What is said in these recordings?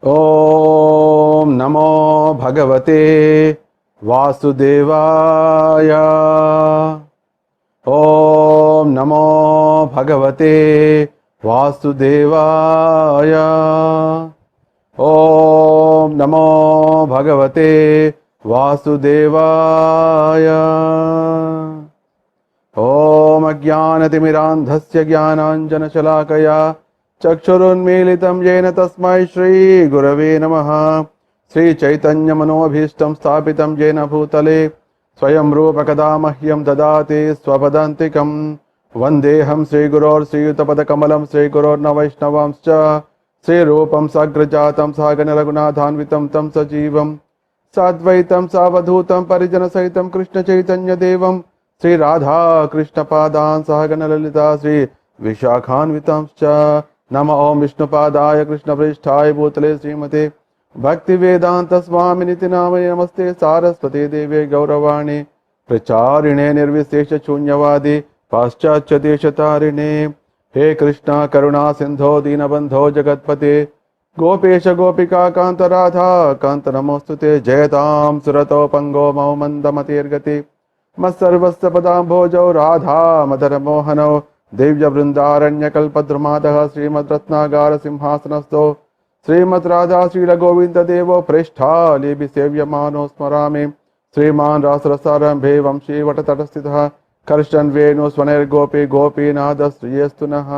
ॐ नमो भगवते वासुदेवाय। ॐ नमो भगवते वासुदेवाय। ॐ नमो भगवते वासुदेवाय। ॐ अज्ञानतिमिरान्धस्य ज्ञानाञ्जनशलाकया चक्षुरुन्मीलितं येन तस्मै श्रीगुरवे नमः। श्रीचैतन्यमनोभीष्टं स्थापितं येन भूतले स्वयं रूपकदा मह्यं ददाति स्वपदान्तिकं। वन्देऽहं श्रीगुरोर्श्रीयुतपदकमलं श्रीगुरोर्नवैष्णवांश्च श्रीरूपं साग्रजातं सागररघुनाथान्वितं तं सजीवं साद्वैतं सावधूतं परिजनसहितं कृष्णचैतन्यदेवं श्रीराधा कृष्णपादान् सहगणललिता श्री विशाखान्वितांश्च। नमः ओं विष्णुपादाय कृष्णप्रेष्ठाय भूतले श्रीमते भक्तिवेदांत स्वामिनिति नामये। नमस्ते सारस्वती देवे गौरवाणी प्रचारिणे निर्विशेष शून्यवादी पाश्चात्य देशतारिणे। हे कृष्णा करुणा सिंधो दीनबंधो जगत्पते गोपेश गोपिका कांत राधा कांत नमोस्तुते। जयतां सुरतो पंगो मौ मंदमतिर्गति मत्सर्वस्य पदाम्भोजौ राधा मदर मोहनौ दिव्य वृंदारण्यकल्पद्रुमादः श्रीमद्रत्नागार सिंहासनस्थो श्रीमद् राधा श्रील गोविंद देवो प्रेष्ठालेभि सेव्यमानो स्मरामि। श्रीमान् रासरसारम्भे वंशी वटतटस्थितः कर्षन् वेणु स्वनैर्गोपी गोपीनाथ श्रियस्तु नः।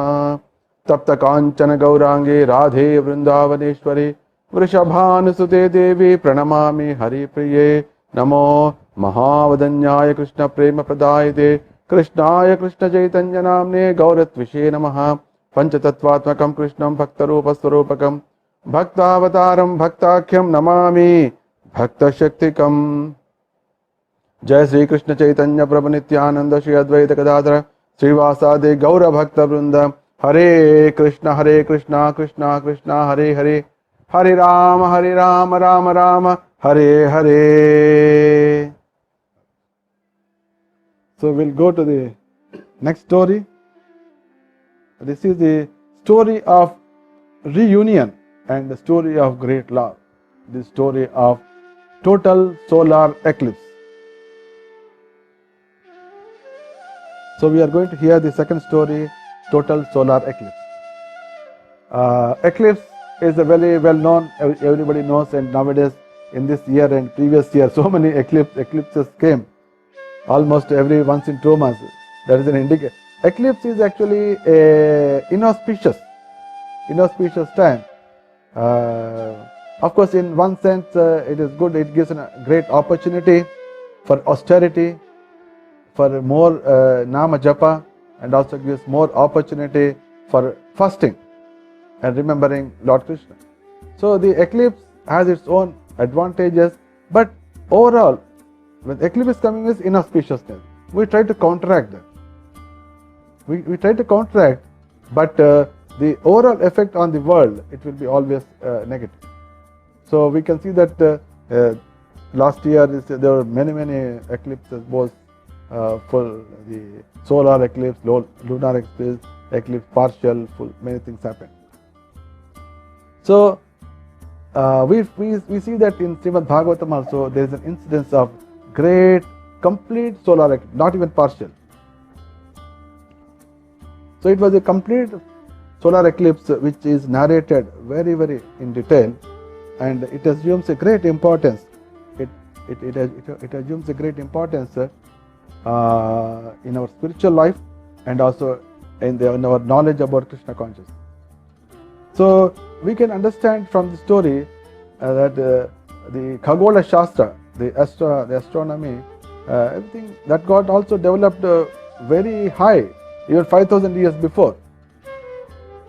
तप्त कांचन गौरांगी राधे वृंदावनेश्वरी वृषभानुसुते देवी प्रणमामि हरिप्रिये। नमो महावदन्याय कृष्ण प्रेम प्रदायते कृष्णाय कृष्ण चैतन्य नाम्ने गौरत्विषे नमः। पंचतत्वात्मकं कृष्णं भक्तरूपस्वरूपकं भक्तावतारं भक्ताख्यं नमामि भक्तशक्तिकं। जय श्री कृष्ण चैतन्य प्रभु नित्यानंद श्री अद्वैत गदाधर श्रीवासादि गौर भक्त वृंद। हरे Krishna Krishna Krishna Hare Hare Hare Ram Ram Ram Hare Hare. So we'll go to the next story. This is the story of reunion and the story of great love. The story of total solar eclipse. So we are going to hear the second story, total solar eclipse. Eclipse is a very well known, everybody knows, and nowadays in this year and previous year so many eclipses came. Almost every once in 2 months. That is an indicator. Eclipse is actually a inauspicious time. Of course, in one sense, it is good. It gives a great opportunity for austerity, for more nama japa, and also gives more opportunity for fasting and remembering Lord Krishna. So the eclipse has its own advantages, but overall, when eclipse is coming is inauspiciousness, we try to counteract that. We try to counteract, but the overall effect on the world, it will be always negative. So we can see that last year there were many eclipses, both full, the solar eclipse, lunar eclipse, partial, full, many things happened. So we see that in Srimad Bhagavatam also there is an incidence of great complete solar eclipse, not even partial. So it was a complete solar eclipse which is narrated very in detail, and it assumes a great importance. It assumes a great importance in our spiritual life and also in our knowledge about Krishna consciousness. So we can understand from the story that the Khagola Shastra, the astronomy, everything that got also developed very high, even 5,000 years before.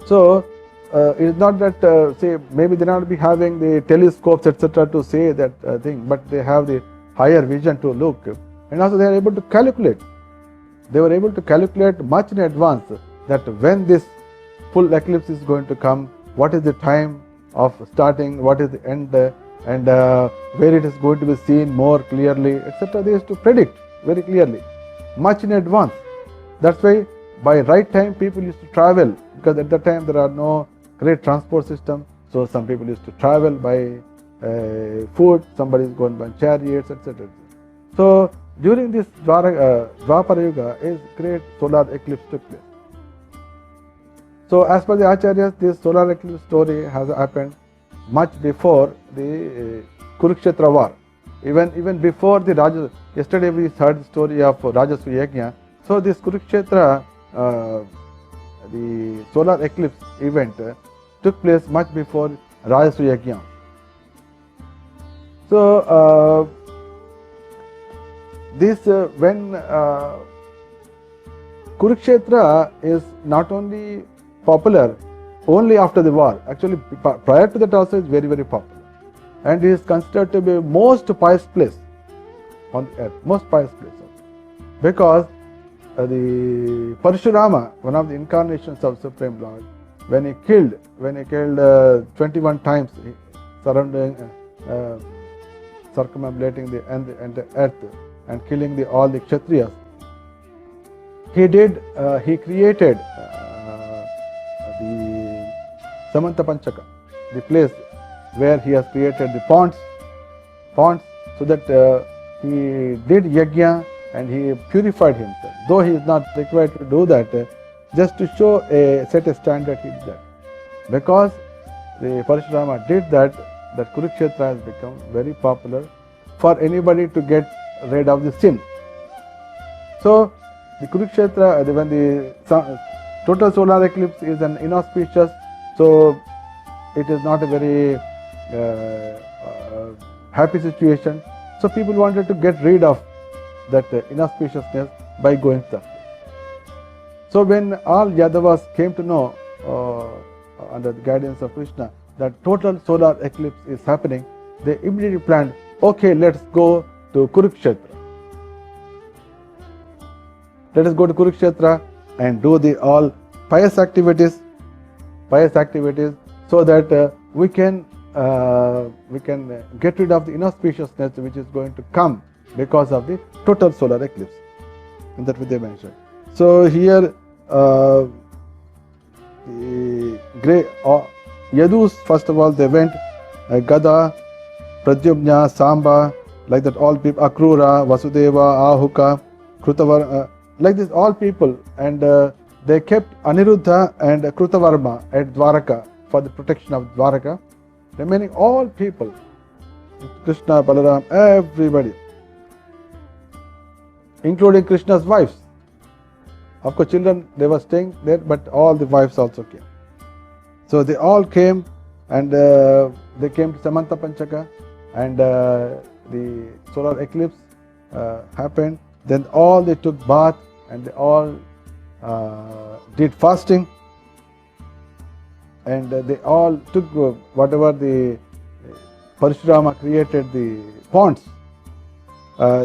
So it is not that say maybe they not be having the telescopes etc. to say that thing, but they have the higher vision to look, and also they are able to calculate. They were able to calculate much in advance that when this full eclipse is going to come, what is the time of starting, what is the end, and where it is going to be seen more clearly, etc. They used to predict very clearly, much in advance. That's why by right time people used to travel, because at that time there are no great transport system. So some people used to travel by foot, somebody is going by chariots, etc. So during this Dwapara Yuga, is great solar eclipse took place. So as per the Acharyas, this solar eclipse story has happened much before the Kurukshetra war. Even before the Rajas, yesterday we heard the story of Rajasuya Yajna. So this Kurukshetra, the solar eclipse event took place much before Rajasuya Yajna. So when Kurukshetra is not only popular only after the war, actually prior to that also is very, very popular. And it is considered to be most pious place on earth, most pious place. Because the Parashurama, one of the incarnations of Supreme Lord, when he killed 21 times, surrounding, circumambulating the earth and killing all the Kshatriyas, he created the Samanta Panchaka, the place where he has created the ponds, so that he did yajna and he purified himself. Though he is not required to do that, just to show set a standard, he did that. Because the Parashurama did that, Kurukshetra has become very popular for anybody to get rid of the sin. So the Kurukshetra, when the total solar eclipse is an inauspicious, so it is not a very happy situation. So people wanted to get rid of that inauspiciousness by going that way. So when all Yadavas came to know under the guidance of Krishna that total solar eclipse is happening, they immediately planned, okay, let's go to Kurukshetra. Let us go to Kurukshetra and do the all pious activities, so that we can get rid of the inauspiciousness which is going to come because of the total solar eclipse. And that they mentioned. So here the great Yadus, first of all, they went Gada, Pradyumna, Samba, like that all people, Akrura, Vasudeva, Ahuka, Krutavar, like this all people, and they kept Aniruddha and Krutavarma at Dwaraka for the protection of Dwaraka. Remaining all people, Krishna, Balaram, everybody, including Krishna's wives. Of course, children, they were staying there, but all the wives also came. So they all came, and they came to Samanta Panchaka, and the solar eclipse happened. Then all they took bath, and they all did fasting, and they all took whatever the Parashurama created, the ponds,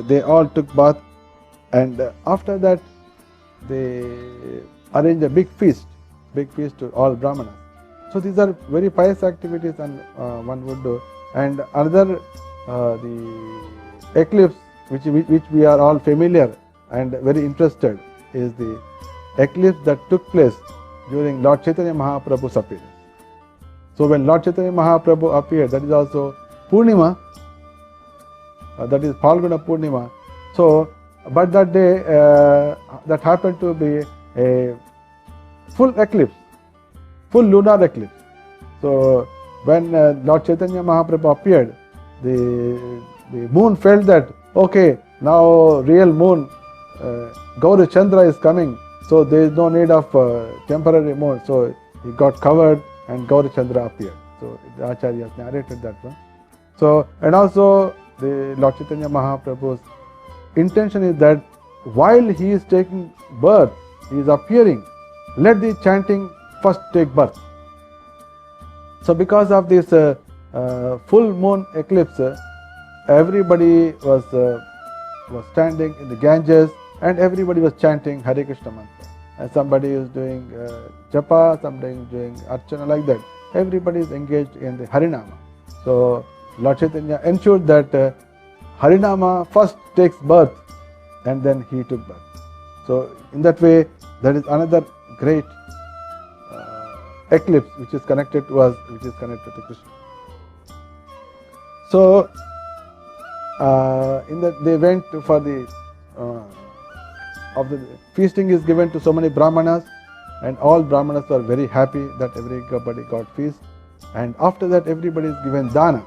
they all took bath, and after that they arranged a big feast to all Brahmanas. So these are very pious activities, and one would do. And another the eclipse which we are all familiar and very interested is the eclipse that took place during Lord Chaitanya Mahaprabhu's appearance. So when Lord Chaitanya Mahaprabhu appeared, that is also Purnima, that is Phalguna Purnima. So, but that day that happened to be a full eclipse, full lunar eclipse. So when Lord Chaitanya Mahaprabhu appeared, the moon felt that, okay, now real moon, Gauri Chandra is coming, so there is no need of temporary moon. So he got covered and Gauri Chandra appeared. So the Acharya has narrated that one. So, and also the Lord Chaitanya Mahaprabhu's intention is that while he is taking birth, he is appearing, let the chanting first take birth. So because of this full moon eclipse, everybody was standing in the Ganges, and everybody was chanting Hare Krishna mantra. And somebody is doing japa, somebody is doing archana, like that. Everybody is engaged in the Harinama. So Lord Chaitanya ensured that Harinama first takes birth, and then he took birth. So in that way, that is another great eclipse which is connected to us, which is connected to Krishna. So in that they went for the of the feasting is given to so many brahmanas, and all brahmanas were very happy that everybody got feast. And after that, everybody is given dana,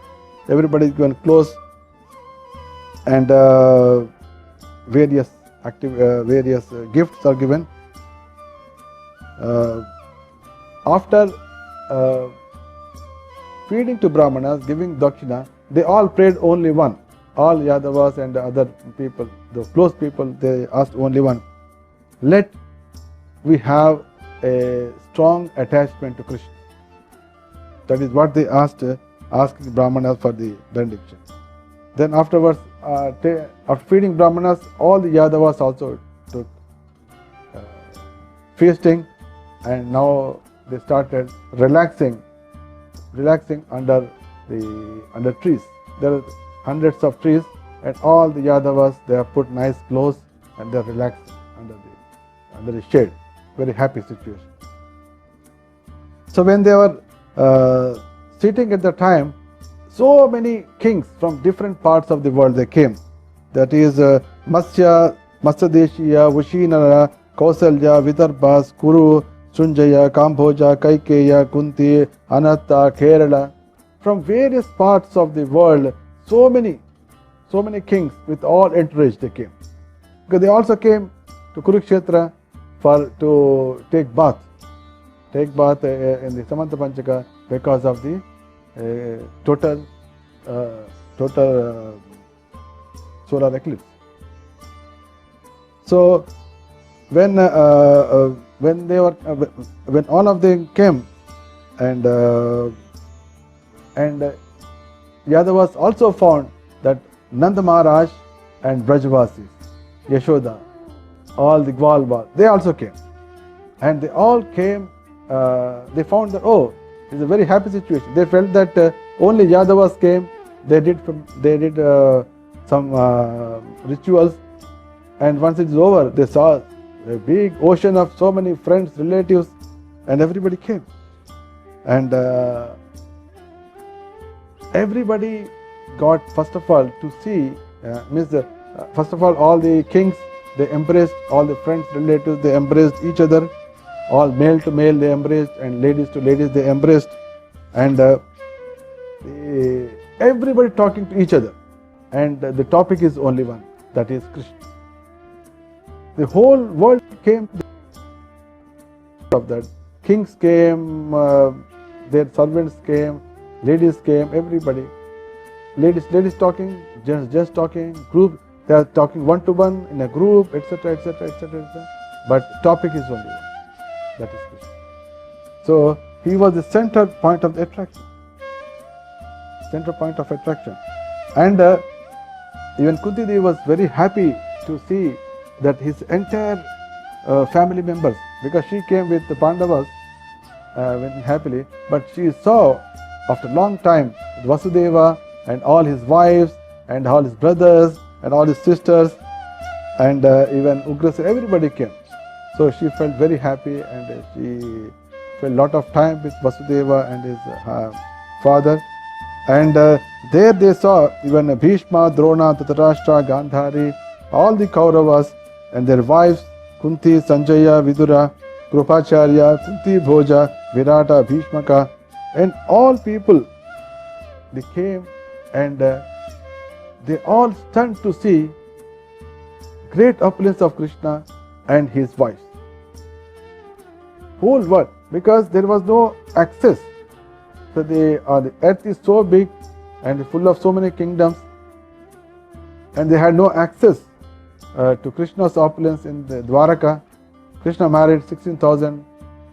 everybody is given clothes and various gifts are given. After feeding to brahmanas, giving dakshina, they all prayed only one. All Yadavas and the other people, the close people, they asked only one. Let we have a strong attachment to Krishna. That is what they asked brahmanas for the benediction. Then afterwards, after feeding brahmanas, all the Yadavas also took feasting, and now they started relaxing under trees. There are hundreds of trees, and all the Yadavas, they have put nice clothes and they are relaxing under the shade. Very happy situation. So when they were sitting at the time, so many kings from different parts of the world they came. That is Matsya Deshiya, Vashinara, Kausalya, Vidarbhas, Kuru, Sunjaya, Kambhoja, Kaikeya, Kunti, Anatta, Kerala. From various parts of the world, so many kings with all entourage they came. Because they also came to Kurukshetra to take bath in the Samanta Panchaka because of the total solar eclipse. So when all of them came, and Yadavas also found that Nanda Maharaj and Brajvasis, Yashoda, all the Gwalwal, they also came. And they all came, they found that, it's a very happy situation. They felt that only Yadavas came, they did some rituals, and once it's over, they saw a big ocean of so many friends, relatives, and everybody came. And everybody got, first of all, to see, first of all the kings, they embraced, all the friends, relatives, they embraced each other, all male to male they embraced, and ladies to ladies they embraced, and everybody talking to each other, and the topic is only one, that is Krishna. The whole world came of that. Kings came, their servants came, ladies came, everybody. Ladies talking, just talking, group, they are talking one to one in a group, etc., etc., etc., etc. But topic is only one, that is Krishna. So he was the center point of the attraction. And even Kunti Devi was very happy to see that his entire family members, because she came with the Pandavas went happily, but she saw after a long time Vasudeva and all his wives and all his brothers and all his sisters and even Ugrasena, everybody came. So she felt very happy, and she spent a lot of time with Vasudeva and his father. And there they saw even Bhishma, Drona, Dhritarashtra, Gandhari, all the Kauravas and their wives, Kunti, Sanjaya, Vidura, Krupacharya, Kunti, Bhoja, Virata, Bhishmaka, and all people, they came, and they all stunned to see great opulence of Krishna and his wives. Whole world, because there was no access. So the earth is so big and full of so many kingdoms, and they had no access to Krishna's opulence in the Dwaraka. Krishna married 16,000,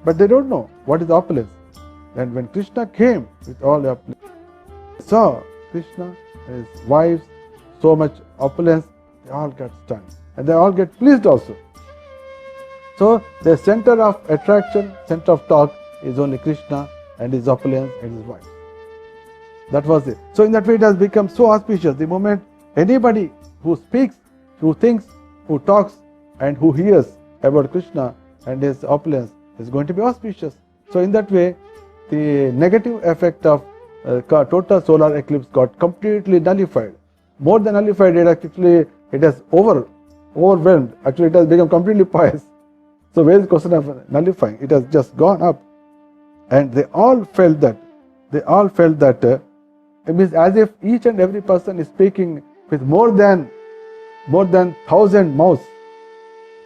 but they don't know what is opulence. And when Krishna came with all the opulence, they saw Krishna, his wives, so much opulence, they all got stunned. And they all get pleased also. So the center of attraction, center of talk is only Krishna and his opulence and his wife. That was it. So in that way it has become so auspicious. The moment anybody who speaks, who thinks, who talks and who hears about Krishna and his opulence is going to be auspicious. So in that way, the negative effect of total solar eclipse got completely nullified. More than nullified, it has overwhelmed. Actually, it has become completely pious. So where is the question of nullifying? It has just gone up, and they all felt that. It means as if each and every person is speaking with more than 1,000 mouths.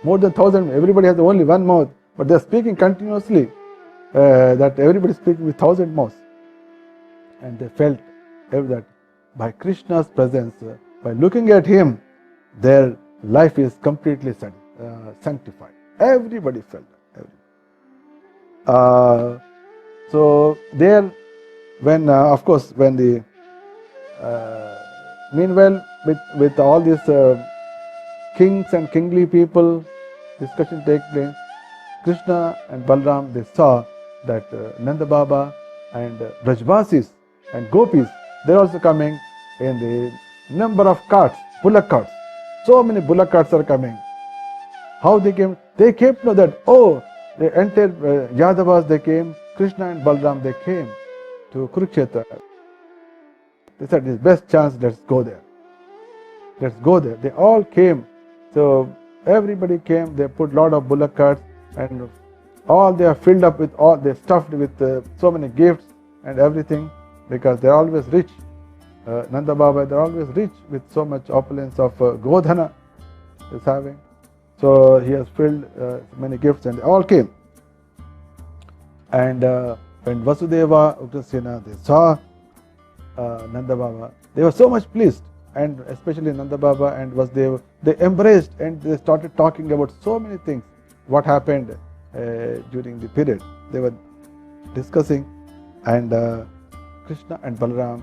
More than 1,000. Everybody has only one mouth, but they are speaking continuously. That everybody is speaking with 1,000 mouths, and they felt that by Krishna's presence, by looking at him, their life is completely sanctified. Everybody felt that. So there, when of course, when the meanwhile with all these kings and kingly people, discussion take place. Krishna and Balram, they saw that Nanda Baba and Brajvasis and Gopis, they're also coming in the number of carts, bullock carts. So many bullock carts are coming. How they came? They came to know that, the entire Yadavas, they came, Krishna and Balram, they came to Kurukshetra. They said, it's best chance, let's go there. They all came. So everybody came, they put lot of bullock carts, and all they are filled up with they stuffed with so many gifts and everything, because they're always rich. Nanda Baba, they're always rich with so much opulence of Godhana is having. So he has filled many gifts, and they all came. And when Vasudeva, Ugrasena, they saw Nanda Baba, they were so much pleased. And especially Nanda Baba and Vasudeva, they embraced and they started talking about so many things, what happened during the period. They were discussing, and Krishna and Balaram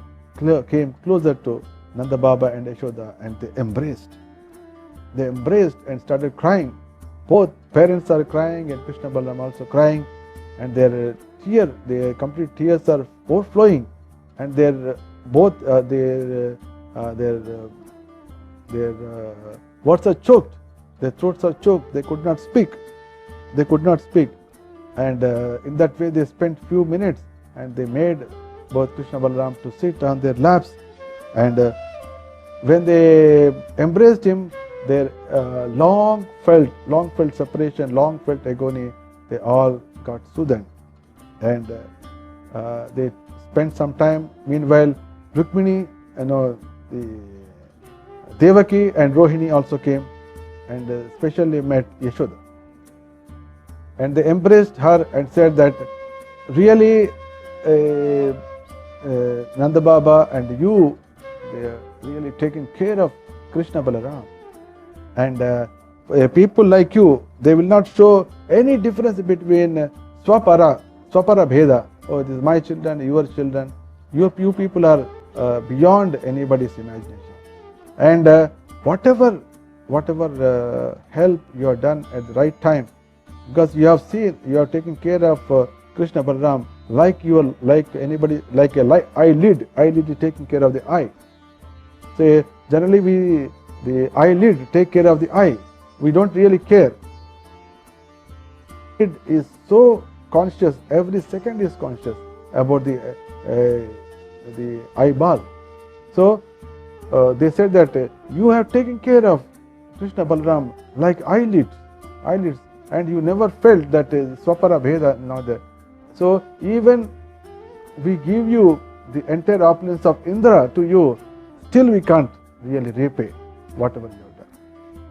came closer to Nanda Baba and Yashoda, and they embraced. They embraced and started crying. Both parents are crying and Krishna Balaram also crying, and their complete tears are overflowing, and their words are choked. Their throats are choked. They could not speak. And in that way, they spent few minutes, and they made both Krishna Balaram to sit on their laps. And when they embraced him, their long felt separation, long felt agony, they all got soothed. And they spent some time. Meanwhile, Rukmini, the Devaki and Rohini also came, and especially met Yashoda. And they embraced her and said that really Nanda Baba and you, they are really taking care of Krishna Balaram. And people like you, they will not show any difference between Swapara Bheda. Oh, this is my children, your children. You people are beyond anybody's imagination. And whatever help you have done at the right time, because you have seen, you are taking care of Krishna Balaram like a eyelid is taking care of the eye. So generally the eyelid take care of the eye. We don't really care. It is so conscious, every second is conscious about the eyeball. So they said that you have taken care of Krishna Balaram like eyelids, and you never felt that Swapara Bheda not there. So even we give you the entire opulence of Indra to you, still we can't really repay whatever you have done.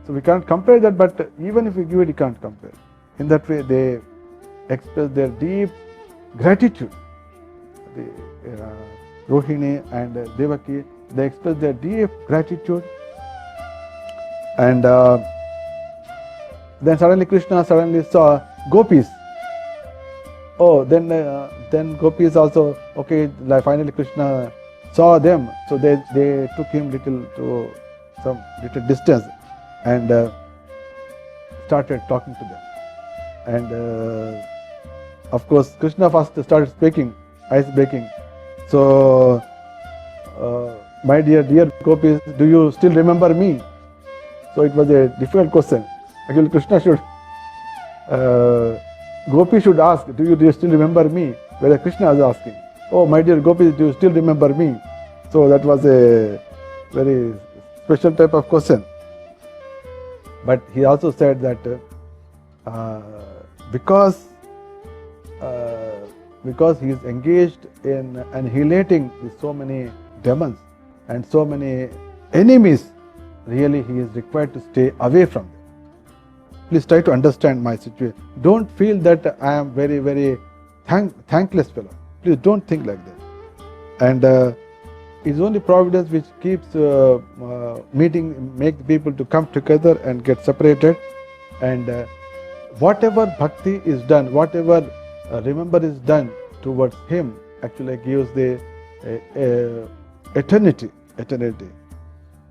So we can't compare that, but even if we give it, you can't compare. In that way, they express their deep gratitude. The Rohini and Devaki, they express their deep gratitude. And then suddenly Krishna saw gopis. Oh, then gopis also, okay, like finally Krishna saw them, so they took him to some little distance and started talking to them. And of course, Krishna first started speaking, ice breaking. So, my dear gopis, do you still remember me? So it was a difficult question. Actually, Krishna should Gopi should ask, do you still remember me? Whereas Krishna is asking, oh my dear Gopi, do you still remember me? So that was a very special type of question. But he also said that because he is engaged in annihilating with so many demons and so many enemies, really he is required to stay away from them. Please try to understand my situation. Don't feel that I am very, very thankless fellow. Please don't think like that. And it's only providence which keeps make people to come together and get separated. And whatever bhakti is done, whatever remember is done towards him, actually gives the eternity.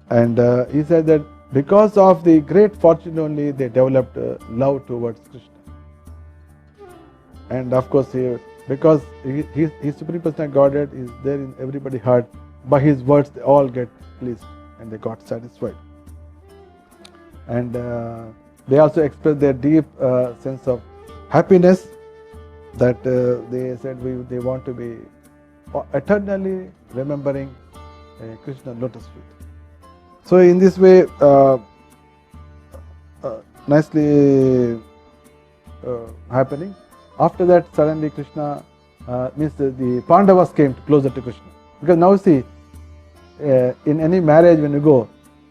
And he said that because of the great fortune only they developed love towards Krishna. And of course, because his Supreme Personal Godhead is there in everybody's heart, by his words they all get pleased and they got satisfied. And they also expressed their deep sense of happiness, that they said they want to be eternally remembering Krishna lotus feet. So in this way, nicely happening. After that, suddenly Krishna means the Pandavas came closer to Krishna, because now see, in any marriage when you go,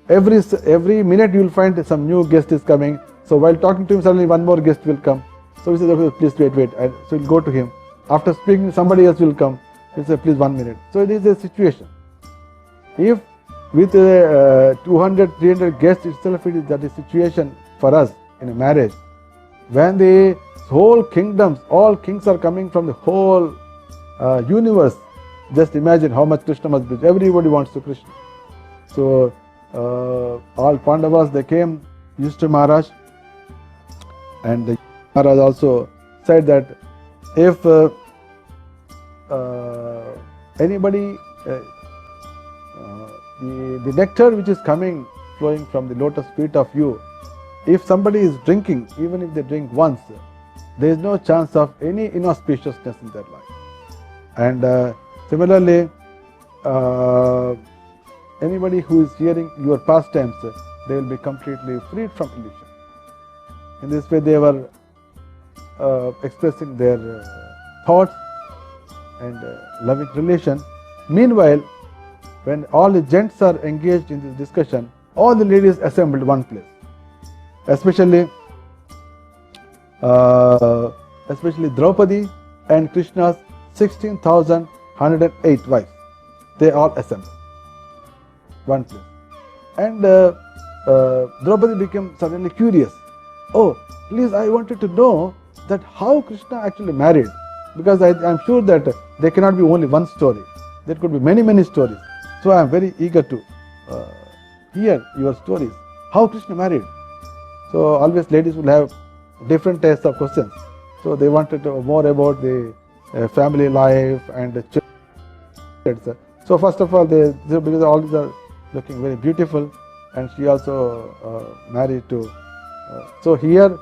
every minute you will find some new guest is coming. So while talking to him, suddenly one more guest will come. So he says, okay, please wait. And so he'll go to him. After speaking, somebody else will come. He'll say, please 1 minute. So this is a situation. If with 200, 300 guests itself, it is that is situation for us in a marriage. When the whole kingdoms, all kings are coming from the whole universe, just imagine how much Krishna must be. Everybody wants to Krishna. So all Pandavas, they came, Yudhishthira Maharaj, and the Maharaj also said that if anybody, the nectar which is coming, flowing from the lotus feet of you, if somebody is drinking, even if they drink once, there is no chance of any inauspiciousness in their life. And similarly, anybody who is hearing your pastimes, they will be completely freed from illusion. In this way, they were expressing their thoughts and loving relation. Meanwhile, when all the gents are engaged in this discussion, all the ladies assembled one place, especially Draupadi and Krishna's 16,108 wives. They all assembled one place. And Draupadi became suddenly curious. Oh, please, I wanted to know that how Krishna actually married, because I am sure that there cannot be only one story. There could be many stories. So I am very eager to hear your stories. How Krishna married? So always ladies will have different types of questions. So they wanted to know more about the family life and the children. So first of all, because all these are looking very beautiful, and she also married to. So here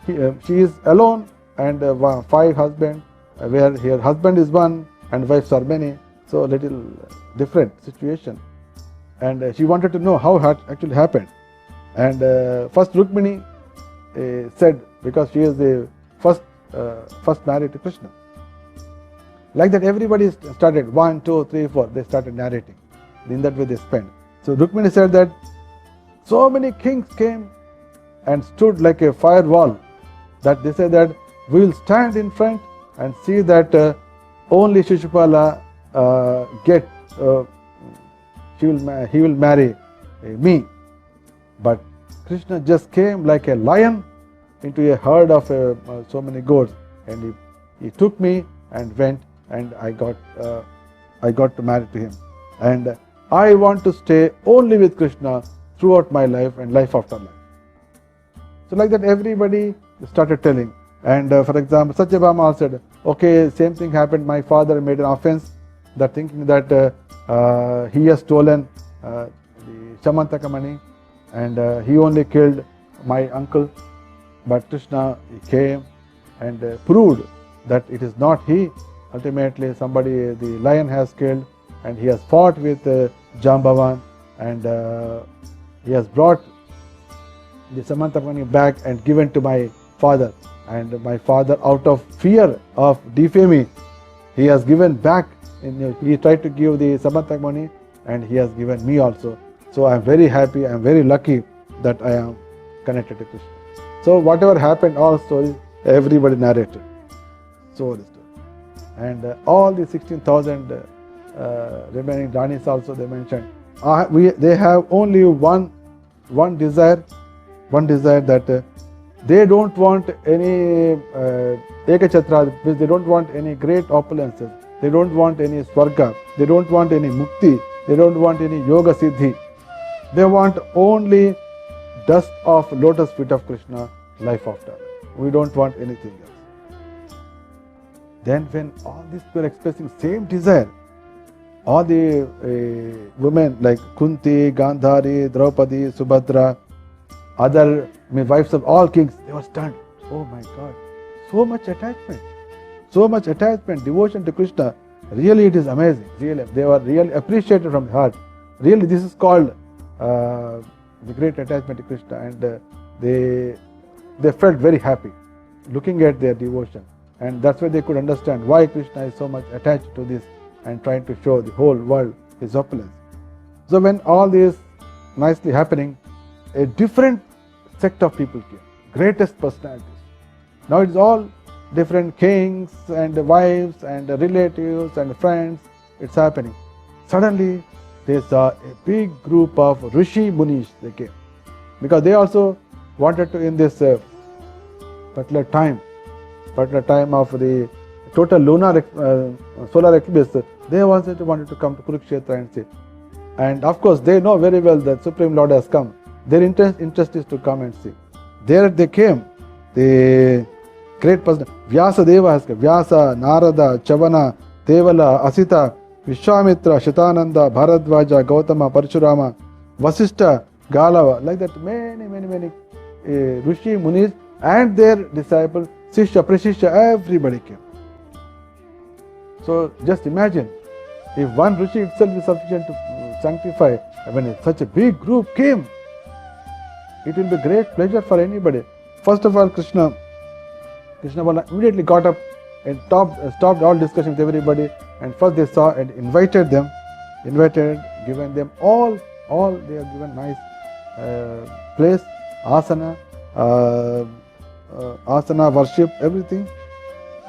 she is alone and 5 husbands, where her husband is one and wives are many. So little different situation. And she wanted to know how it actually happened. And first Rukmini said, because she is the first married to Krishna. Like that, everybody started 1, 2, 3, 4. They started narrating. In that way they spent. So Rukmini said that so many kings came and stood like a firewall, that they said that we will stand in front and see that only Shishupala he will marry me. But Krishna just came like a lion into a herd of so many goats, and he took me and went, and I got to marry to him. And I want to stay only with Krishna throughout my life and life after life. So like that, everybody started telling. And for example, Satyabhama said, okay, same thing happened. My father made an offense, that thinking that he has stolen the Shamantaka money, and he only killed my uncle. But Krishna, he came and proved that it is not he. Ultimately, somebody, the lion has killed, and he has fought with Jambavan, and he has brought the Samantamani back and given to my father. And my father, out of fear of defaming, he has given back. He tried to give the Samantamani, and he has given me also. So I am very happy, I am very lucky that I am connected to Krishna. So whatever happened, all stories, everybody narrated. So the story. And all the 16,000 remaining Ranis also they mentioned. They have only one desire that they don't want any Ekachatra, they don't want any great opulences, they don't want any Swarga, they don't want any Mukti, they don't want any Yoga Siddhi. They want only dust of lotus feet of Krishna, life after. We don't want anything else. Then when all these people are expressing same desire, all the women like Kunti, Gandhari, Draupadi, Subhadra, other wives of all kings, they were stunned. Oh my God, so much attachment, devotion to Krishna. Really, it is amazing. Really, they were really appreciated from the heart. Really, this is called the great attachment to Krishna, and they felt very happy looking at their devotion, and that's why they could understand why Krishna is so much attached to this and trying to show the whole world his opulence. So when all this nicely happening, a different sect of people came, greatest personalities. Now it's all different kings and wives and relatives and friends. It's happening. Suddenly they saw a big group of Rishi Munish. They came because they also wanted to, in this particular time of the total lunar solar eclipse, they wanted to come to Kurukshetra and see. And of course, they know very well that Supreme Lord has come. Their interest is to come and see. There they came. The great person, Vyasa Deva has come. Vyasa, Narada, Chavana, Devala, Asita, Vishwamitra, Shatananda, Bharadvaja, Gautama, Parashurama, Vasishta, Galava, like that many Rishi Munis and their disciples, Sishya, Prashishya, everybody came. So just imagine, if one Rishi itself is sufficient to sanctify, when such a big group came, it will be great pleasure for anybody. First of all, Krishna immediately got up and stopped all discussion with everybody, and first they saw and invited, given them all they are given nice place, asana, worship, everything,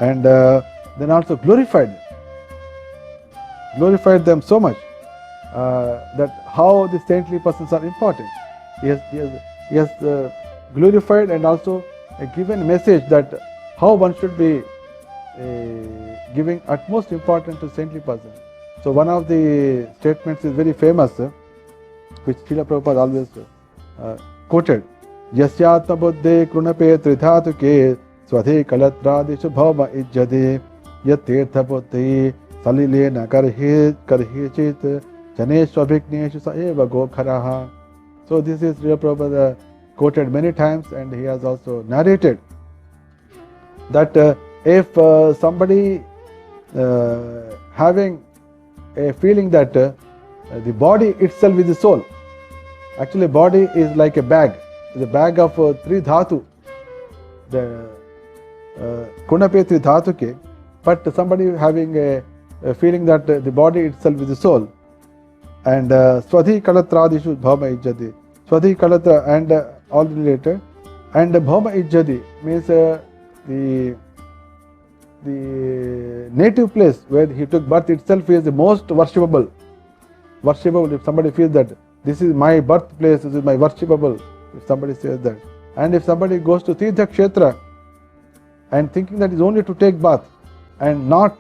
and then also glorified them so much that how the saintly persons are important. He has glorified and also given a message that how one should be giving utmost importance to saintly persons. So one of the statements is very famous, which Srila Prabhupada always quoted. Yasyatma buddhe krunape tridhatuke swadhe kalatradishu bhava ijjade yatirtha buddhi salilena karhi chit janeshwabhigneshu saeva gokharaha. So this is Srila Prabhupada quoted many times, and he has also narrated that if somebody having a feeling that the body itself is the soul, actually body is like a bag, the bag of three dhatu, the kunape three dhatu ke, but somebody having a feeling that the body itself is the soul, and swadhi kalatradishu bhava ijjati, swadhi kalatra and all related, and bhava ijjati means the native place where he took birth itself is the most worshipable. If somebody feels that this is my birthplace, this is my worshipable, if somebody says that, and if somebody goes to Tirtha Kshetra and thinking that is only to take bath and not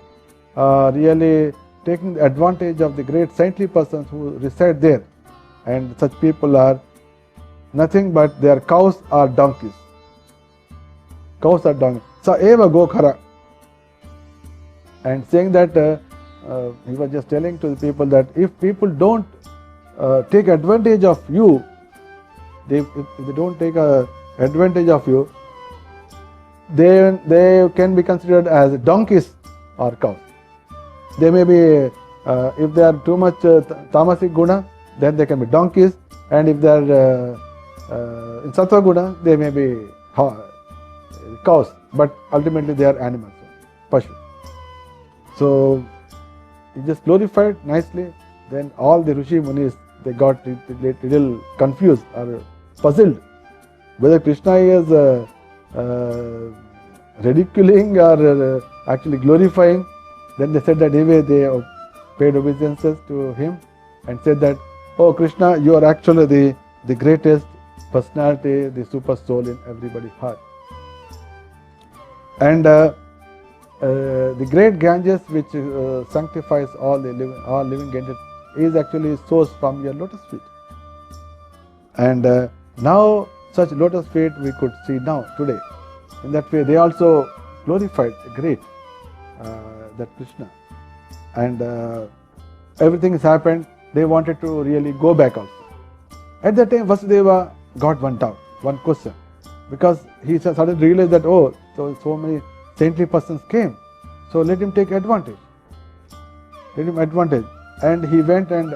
really taking the advantage of the great saintly persons who reside there, and such people are nothing but their cows or donkeys. Sa eva gokhara. And saying that he was just telling to the people that if people don't take advantage of you, if they don't take advantage of you, they can be considered as donkeys or cows. They may be, if they are too much tamasic guna, then they can be donkeys, and if they are in sattva guna, they may be cows, but ultimately they are animals, pashu. So he just glorified nicely. Then all the Rishi Munis, they got a little confused or puzzled whether Krishna is ridiculing or actually glorifying. Then they said that anyway they paid obeisances to him and said that, oh Krishna, you are actually the greatest personality, the super soul in everybody's heart. And the great Ganges which sanctifies all living entities is actually sourced from your lotus feet. And now such lotus feet we could see now today. In that way they also glorified the great that Krishna. And everything has happened. They wanted to really go back also. At that time Vasudeva got one doubt, one question, because he suddenly realized that, oh, so many saintly persons came, so let him take advantage. Let him advantage. And he went and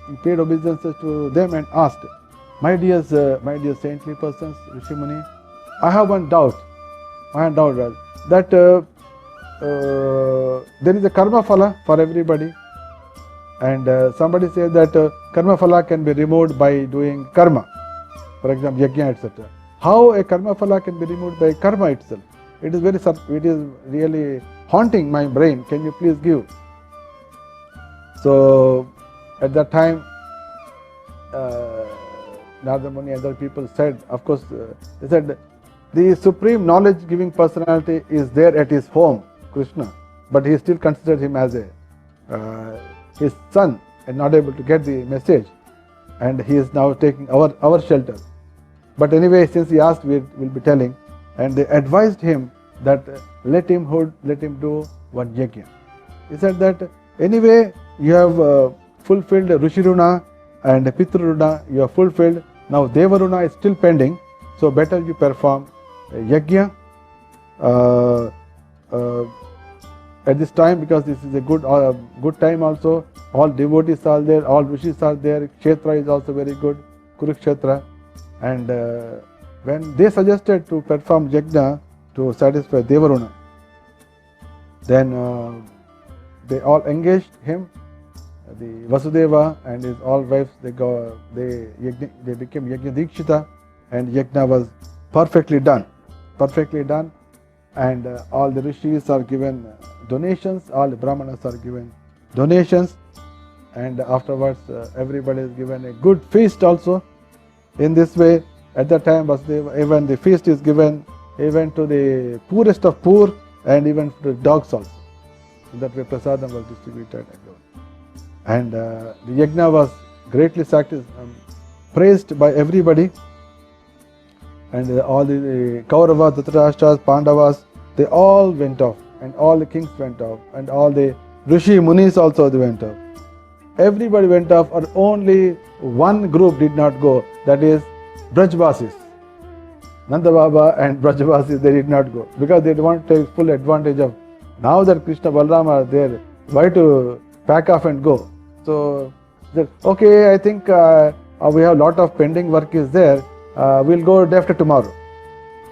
he paid obeisances to them and asked, my dear saintly persons, Rishi Muni, I have one doubt. I have doubt that there is a karma phala for everybody, and somebody says that karma phala can be removed by doing karma, for example yajna, etc. How a karma phala can be removed by karma itself? It is really haunting my brain. Can you please give? So at that time Narada Muni and other people said, of course, they said the supreme knowledge giving personality is there at his home, Krishna, but he still considered him as his son and not able to get the message, and he is now taking our shelter. But anyway, since he asked, we will be telling, and they advised him that let him do one yajna. He said that anyway you have fulfilled Rishi Runa and Pitru Runa, you have fulfilled. Now Deva Runa is still pending, so better you perform yajna at this time, because this is a good time also. All devotees are there, all rishis are there, Kshetra is also very good, Kurukshetra. And when they suggested to perform yajna to satisfy Deva Runa, then they all engaged him. The Vasudeva and his all wives, they became Yajna Dikshita, and Yajna was perfectly done. And all the rishis are given donations, all the brahmanas are given donations, and afterwards everybody is given a good feast also. In this way, at that time Vasudeva, even the feast is given even to the poorest of poor and even to the dogs also. In that way prasadam was distributed. And the yajna was greatly praised by everybody. And all the Kauravas, Dhritarashtra's, Pandavas, they all went off, and all the kings went off, and all the Rishi Munis also they went off. Everybody went off, or only one group did not go, that is Brajvasis. Nanda Baba and Brajvasis, they did not go, because they want to take full advantage of, now that Krishna Balram are there, why to pack off and go? So, okay, I think we have a lot of pending work is there, we'll go day after tomorrow.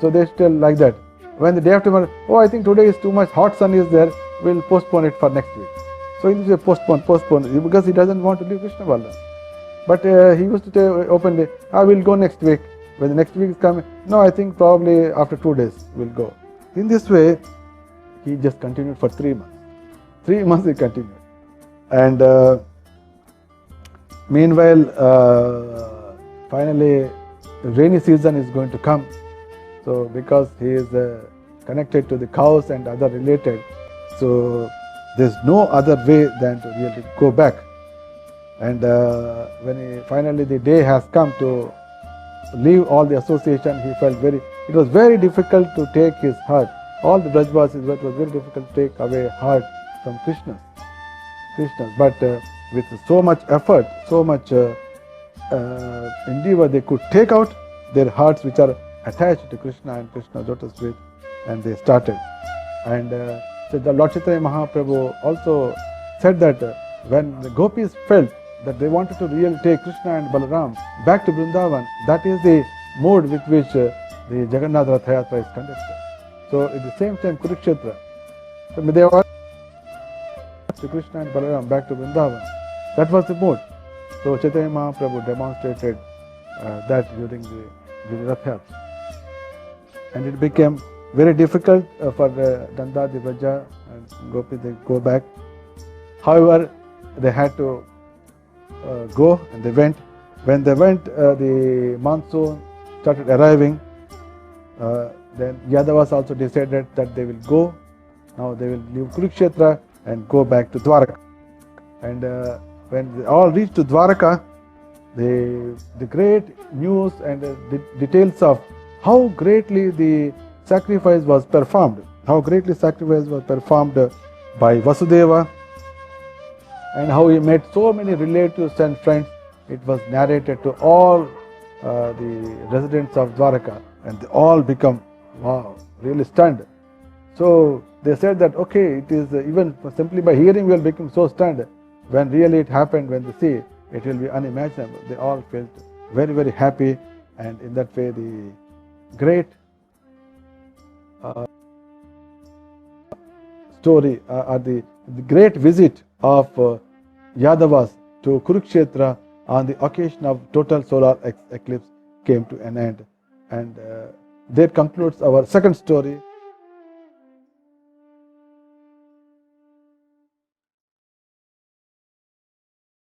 So they still like that. When the day after tomorrow, oh, I think today is too much hot sun is there, we'll postpone it for next week. So he used to postpone, because he doesn't want to leave Krishna Balram. But he used to tell openly, I will go next week. When the next week is coming, no, I think probably after 2 days we'll go. In this way, he just continued for 3 months. 3 months he continued. And meanwhile, finally, rainy season is going to come. So because he is connected to the cows and other related, so there's no other way than to really go back. And when finally the day has come to leave all the association, he felt it was very difficult to take his heart. All the Brajvasis, it was very difficult to take away heart from Krishna. But with so much effort, so much endeavor, they could take out their hearts which are attached to Krishna and Krishna's lotus feet. and they started. And so the Lord Chaitanya Mahaprabhu also said that when the gopis felt that they wanted to really take Krishna and Balaram back to Vrindavan, that is the mode with which the Jagannath Rath Yatra is conducted. So at the same time Kurukshetra, so they were to Krishna and Balaram back to Vrindavan. That was the mode. So Chaitanya Mahaprabhu demonstrated that during the Rath Yatra. And it became very difficult for Dandadi Vraja and Gopi, they go back. However, they had to go, and they went. When they went, the monsoon started arriving. Then Yadavas also decided that they will go. Now they will leave Kurukshetra and go back to Dwaraka. And when they all reached to Dwaraka, the great news and the details of how greatly the sacrifice was performed, by Vasudeva, and how he met so many relatives and friends. It was narrated to all the residents of Dwaraka, and they all become, wow, really stunned. So they said that, okay, it is even simply by hearing we will become so stunned. When really it happened, when they see, it will be unimaginable. They all felt very, very happy, and in that way the great story or the great visit of Yadavas to Kurukshetra on the occasion of total solar eclipse came to an end. And that concludes our second story.